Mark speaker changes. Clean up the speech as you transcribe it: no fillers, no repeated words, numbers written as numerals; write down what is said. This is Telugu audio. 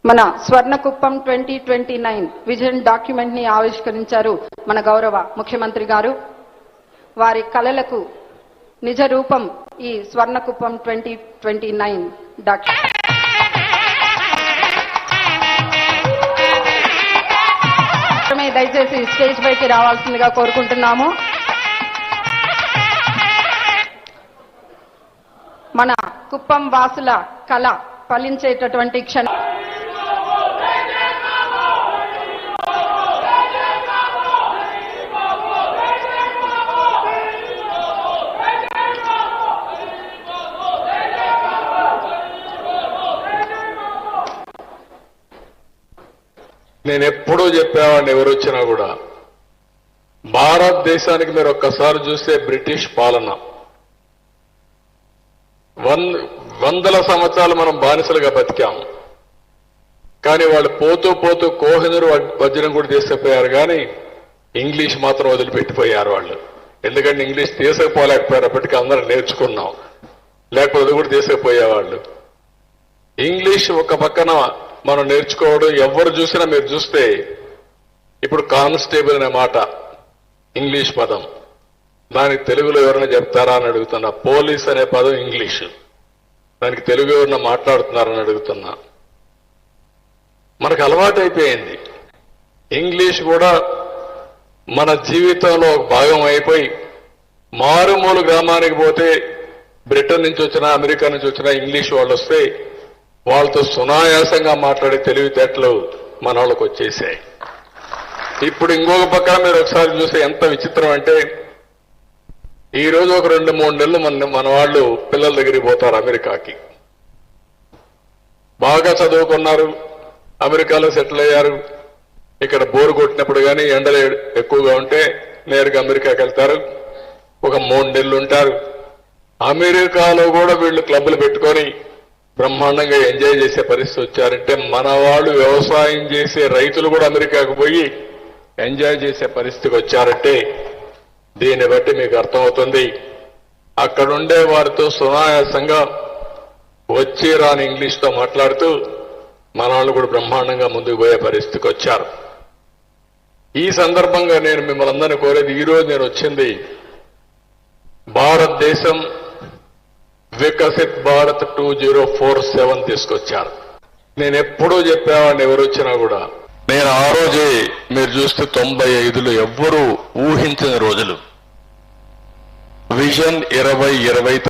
Speaker 1: మన స్వర్ణకుప్పం 2029 విజన్ డాక్యుమెంట్ ని ఆవిష్కరించారు మన గౌరవ ముఖ్యమంత్రి గారు. వారి కలలకు నిజ రూపం ఈ స్వర్ణకుప్పం 2029 డాక్యుమెంట్. దయచేసి స్టేజ్ పైకి రావాల్సిందిగా కోరుకుంటున్నాము. మన కుప్పం వాసుల కళ ఫలించేటటువంటి క్షణం.
Speaker 2: నేను ఎప్పుడూ చెప్పేవాడిని, ఎవరు వచ్చినా కూడా భారతదేశానికి మీరు ఒక్కసారి చూస్తే బ్రిటిష్ పాలన వందల సంవత్సరాలు మనం బానిసలుగా బతికాము. కానీ వాళ్ళు పోతూ పోతూ కోహినూరు వజ్రం కూడా తీసుకుపోయారు, కానీ ఇంగ్లీష్ మాత్రం వదిలిపెట్టిపోయారు వాళ్ళు. ఎందుకంటే ఇంగ్లీష్ తీసుకుపోలేకపోయారు, అప్పటికి అందరం నేర్చుకున్నాం, లేకపోతే అది కూడా తీసుకుపోయేవాళ్ళు. ఇంగ్లీష్ ఒక పక్కన మనం నేర్చుకోవడం, ఎవరు చూసినా మీరు చూస్తే ఇప్పుడు కానిస్టేబుల్ అనే మాట ఇంగ్లీష్ పదం, దానికి తెలుగులో ఎవరైనా చెప్తారా అని అడుగుతున్నా. పోలీస్ అనే పదం ఇంగ్లీషు, దానికి తెలుగు ఎవరైనా మాట్లాడుతున్నారని అడుగుతున్నా. మనకు అలవాటు అయిపోయింది. ఇంగ్లీష్ కూడా మన జీవితంలో ఒక భాగం అయిపోయి, మారుమూల గ్రామానికి పోతే బ్రిటన్ నుంచి వచ్చినా అమెరికా నుంచి వచ్చినా ఇంగ్లీష్ వాళ్ళు వస్తే వాళ్ళతో సునాయాసంగా మాట్లాడే తెలివితేటలు మన వాళ్ళకు వచ్చేసాయి. ఇప్పుడు ఇంకొక పక్కన మీరు ఒకసారి చూస్తే ఎంత విచిత్రం అంటే, ఈ రోజు ఒక 2-3 నెలలు మన వాళ్ళు పిల్లల దగ్గరికి పోతారు అమెరికాకి. బాగా చదువుకున్నారు, అమెరికాలో సెటిల్ అయ్యారు. ఇక్కడ బోరు కొట్టినప్పుడు కానీ ఎండలు ఎక్కువగా ఉంటే నేరుగా అమెరికాకి వెళ్తారు. ఒక 3 నెలలు ఉంటారు. అమెరికాలో కూడా వీళ్ళు క్లబ్లు పెట్టుకొని బ్రహ్మాండంగా ఎంజాయ్ చేసే పరిస్థితి వచ్చారంటే, మన వాళ్ళు వ్యవసాయం చేసే రైతులు కూడా అమెరికాకు పోయి ఎంజాయ్ చేసే పరిస్థితికి వచ్చారంటే దీన్ని బట్టి మీకు అర్థమవుతుంది. అక్కడుండే వారితో సునాయాసంగా వచ్చి రాని ఇంగ్లీష్తో మాట్లాడుతూ మన వాళ్ళు కూడా బ్రహ్మాండంగా ముందుకు పోయే పరిస్థితికి వచ్చారు. ఈ సందర్భంగా నేను మిమ్మల్ని అందరినీ కోరేది, ఈరోజు నేను వచ్చింది భారతదేశం వికసిత్ భారత్ 2047 తీసుకొచ్చారు. నేను ఎప్పుడూ చెప్పేవాడిని, ఎవరు వచ్చినా కూడా. నేను ఆ రోజే మీరు చూస్తే 95లో ఎవ్వరూ ఊహించని రోజులు. విజన్ 2020